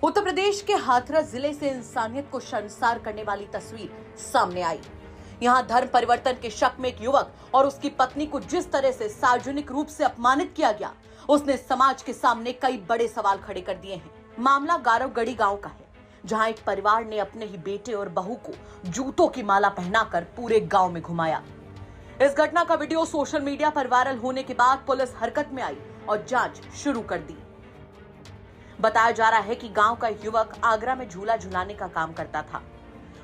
उत्तर प्रदेश के हाथरस जिले से इंसानियत को शर्मसार करने वाली तस्वीर सामने आई। यहां धर्म परिवर्तन के शक में एक युवक और उसकी पत्नी को जिस तरह से सार्वजनिक रूप से अपमानित किया गया, उसने समाज के सामने कई बड़े सवाल खड़े कर दिए हैं। मामला गारवगढ़ी गांव का है, जहां एक परिवार ने अपने ही बेटे और बहू को जूतों की माला पहनाकर पूरे गांव में घुमाया। इस घटना का वीडियो सोशल मीडिया पर वायरल होने के बाद पुलिस हरकत में आई और जांच शुरू कर दी। बताया जा रहा है कि गांव का एक युवक आगरा में झूला झुलाने का काम करता था।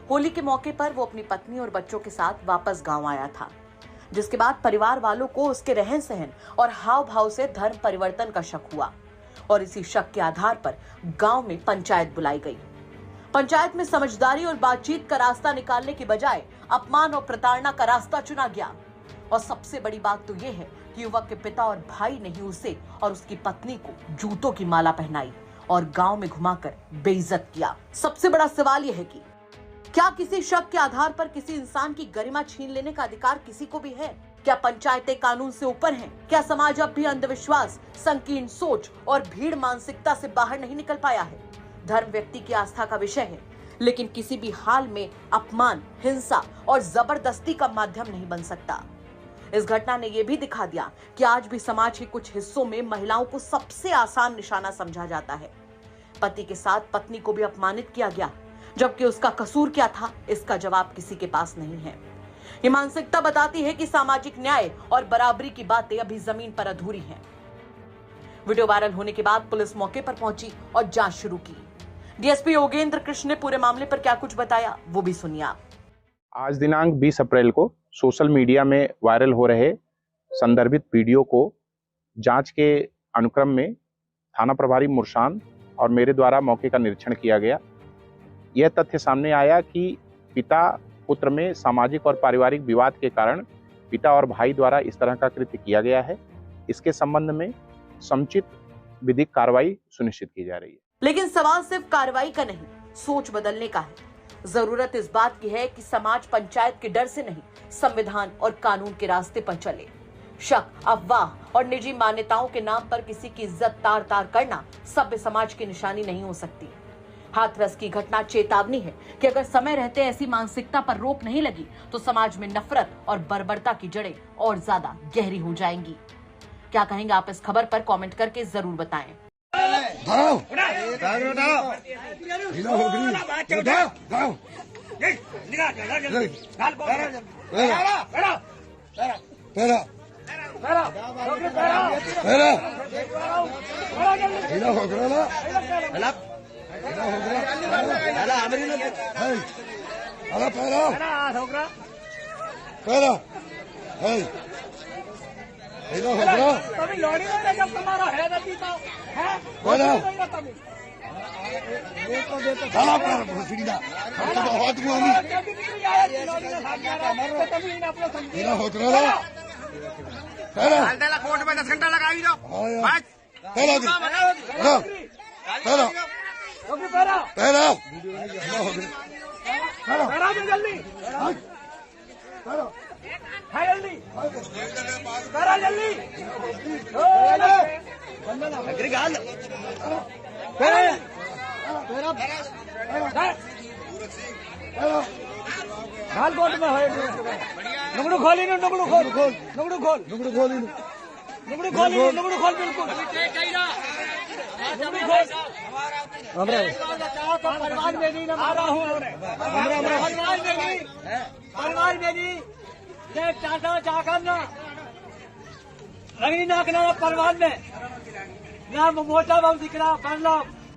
होली के मौके पर वो अपनी पत्नी और बच्चों के साथ वापस गांव आया था, जिसके बाद परिवार वालों को उसके रहन सहन और हाव भाव से धर्म परिवर्तन का शक हुआ और इसी शक के आधार पर गांव में पंचायत बुलाई गई। पंचायत में समझदारी और बातचीत का रास्ता निकालने की बजाय अपमान और प्रताड़ना का रास्ता चुना गया। और सबसे बड़ी बात तो यह है कि युवक के पिता और भाई ने ही उसे और उसकी पत्नी को जूतों की माला पहनाई और गांव में घुमाकर बेइज्जत किया। सबसे बड़ा सवाल यह है कि क्या किसी शक के आधार पर किसी इंसान की गरिमा छीन लेने का अधिकार किसी को भी है? क्या पंचायतें कानून से ऊपर हैं? क्या समाज अब भी अंधविश्वास, संकीर्ण सोच और भीड़ मानसिकता से बाहर नहीं निकल पाया है? धर्म व्यक्ति की आस्था का विषय है, लेकिन किसी भी हाल में अपमान, हिंसा और जबरदस्ती का माध्यम नहीं बन सकता। इस घटना ने यह भी दिखा दिया कि आज भी समाज के कुछ हिस्सों में महिलाओं को सबसे आसान निशाना समझा जाता है। पति के साथ पत्नी को भी अपमानित किया गया, जबकि उसका कसूर क्या था, इसका जवाब किसी के पास नहीं है। ये मानसिकता बताती है कि सामाजिक न्याय और बराबरी की बातें अभी जमीन पर अधूरी हैं। वीडियो वायरल होने के बाद पुलिस मौके पर पहुंची और जांच शुरू की। डीएसपी योगेंद्र कृष्ण ने पूरे मामले पर क्या कुछ बताया, वो भी सुनिए आप। आज दिनांक 20 अप्रैल को सोशल मीडिया में वायरल हो रहे संदर्भित वीडियो को जांच के अनुक्रम में थाना प्रभारी मुरशान और मेरे द्वारा मौके का निरीक्षण किया गया। यह तथ्य सामने आया कि पिता पुत्र में सामाजिक और पारिवारिक विवाद के कारण पिता और भाई द्वारा इस तरह का कृत्य किया गया है। इसके संबंध में समुचित विधिक कार्रवाई सुनिश्चित की जा रही है। लेकिन सवाल सिर्फ कार्रवाई का नहीं, सोच बदलने का है। जरूरत इस बात की है कि समाज पंचायत के डर से नहीं, संविधान और कानून के रास्ते पर चले। शक, अफवाह और निजी मान्यताओं के नाम पर किसी की इज्जत तार तार करना सभ्य समाज की निशानी नहीं हो सकती। हाथरस की घटना चेतावनी है कि अगर समय रहते ऐसी मानसिकता पर रोक नहीं लगी तो समाज में नफरत और बर्बरता की जड़ें और ज्यादा गहरी हो जाएंगी। क्या कहेंगे आप इस खबर पर कमेंट करके जरूर बताएं। कोर्ट में 10 घंटा लगाई दो। कोट में है नुगड़ू खोली नुगड़ू खोल खोल नुगड़ू खोल नुगड़ू खोली नुगड़ू खोली नुगड़ू खोल बिल्कुल नुगड़ू खोल परिवार में नहीं आ रहा हूँ परिवार में नहीं चाचा चाकर ना रंगी नाक ना परिवार में ना मोटा बाबू दिख रहा